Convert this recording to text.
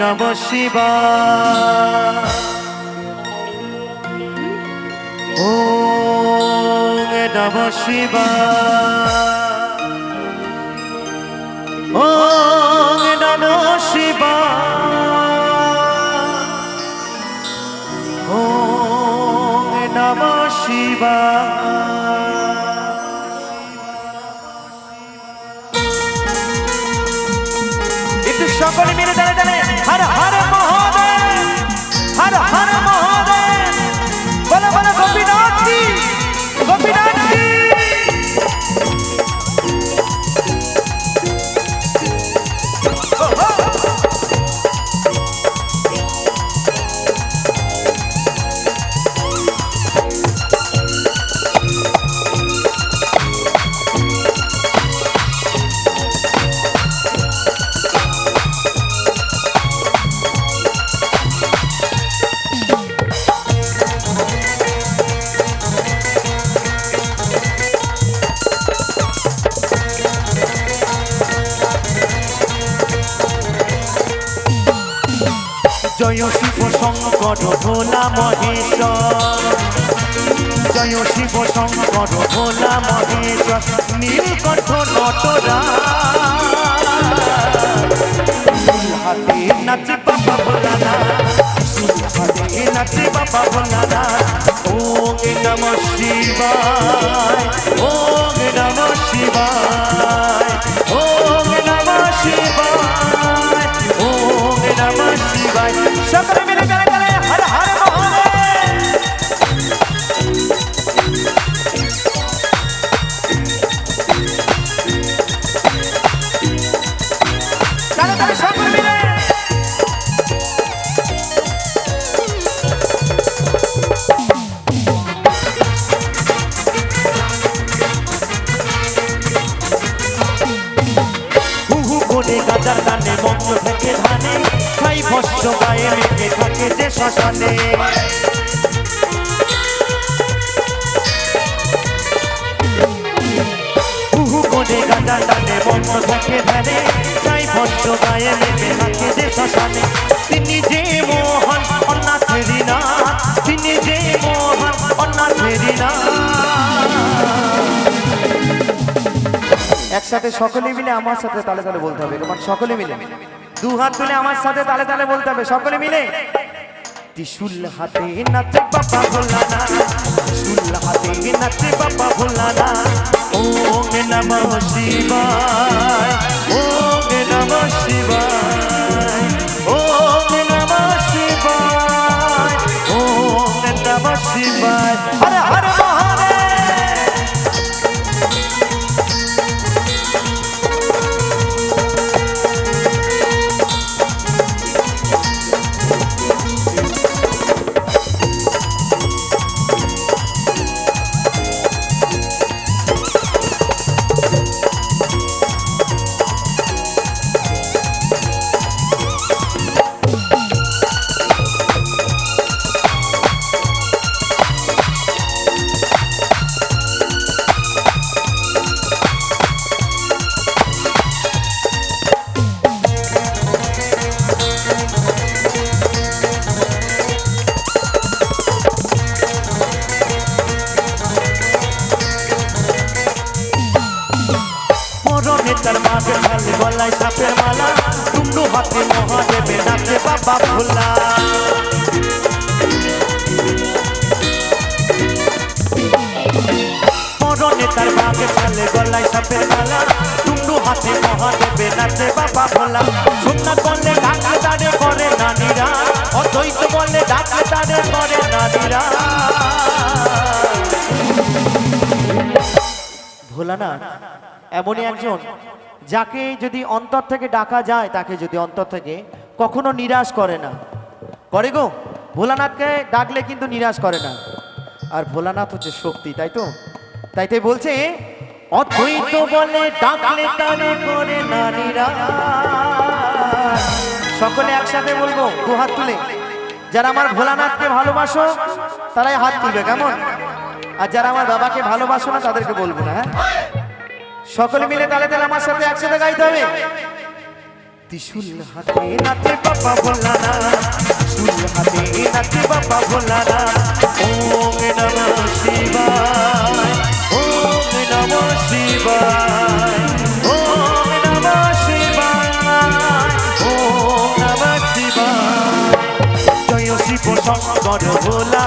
নমঃ শিবায় ওম নমঃ শিবায় ওম নমঃ শিবায় ওম নমঃ শিবায়। একটু সকলে মিলে দাঁড়ে দাঁড়ে হর হর মহাদেব হর হর মহাদেব বলো বলো গোপীনাথ কি গোপীনাথ কি। জয় শিব শঙ্কর ভোলা মহেশ্বর জয় শিব শঙ্কর ভোলা মহেশ্বর নীলকণ্ঠ নটরা হাতে নাচে বাবা ভোলানা হাতে নাচে বাবা ভোলানা ওম নমঃ শিবায় ওম নমঃ শিবায় ওম নমঃ শিবায় ওম নমঃ শিবায়। সকলে মিলে চলে চলে হর হর মহাদেব। চলে চলে সকলে মিলে হুহু করে গাজার গানে মন্ত্র থেকে ধানে ছাই ভস্য গায়ে মেখে থাকে যে শ্মশানে হুহু করে গাজার গানে মন্ত্র থেকে ধানে ছাই ভস্য গায়ে মেখে থাকে যে শ্মশানে তিনি যে মোহন অন্নাথেরি না তিনি যে মোহন অন্নাথেরি না। একসাথে সকলে মিলে আমার সাথে তালে তালে বলতে হবে তোমার সকলে মিলে দু হাত তুলে আমার সাথে তালে তালে বলতে হবে সকলে মিলে ত্রিশূল হাতে নাচে বাবা ভোলানা ত্রিশূল হাতে নাচে বাবা ভোলানা ওম নমঃ শিবায় ওম নমঃ শিবায় ওম নমঃ শিবায় ওম নমঃ শিবায় হর হর মহাদেব। তার মাঝে খালি গলায় সাপের মালা টুন্ডু হাতে মহাদেবে নাচে বাবা ভোলা মরণে তার মাঝে খালি গলায় সাপের মালা টুন্ডু হাতে মহাদেবে নাচে বাবা ভোলা সোমনাথ বলে ডাকলে তারে করে নানীরা অদ্বৈত বলে ডাকলে তারে করে নানীরা। ভোলানাথ এমনই একজন যাকে যদি অন্তর থেকে ডাকা যায় তাকে যদি অন্তর থেকে কখনো নিরাশ করে না করে গো ভোলানাথকে ডাকলে কিন্তু নিরাশ করে না আর ভোলানাথ হচ্ছে শক্তি তাই তো তাই বলছে অদ্বৈত বলে ডাকলে তারে করে নারীরা। সকলে একসাথে বলবো দু হাত তুলে যারা আমার ভোলানাথকে ভালোবাসো তারাই হাত তুলবে কেমন আর যারা আমার বাবাকে ভালোবাসো না তাদেরকে বলবো না। হ্যাঁ সকলে মিলে তালে তালে আমার সাথে একসাথে গাইতে হবে। ত্রিশূল হাতে নাচে বাবা ভোলানাথ, ত্রিশূল হাতে নাচে বাবা ভোলানাথ। ওম নমঃ শিবায়, ওম নমঃ শিবায়, ওম নমঃ শিবায়, ওম নমঃ শিবায়। জয় শিব শঙ্কর ভোলা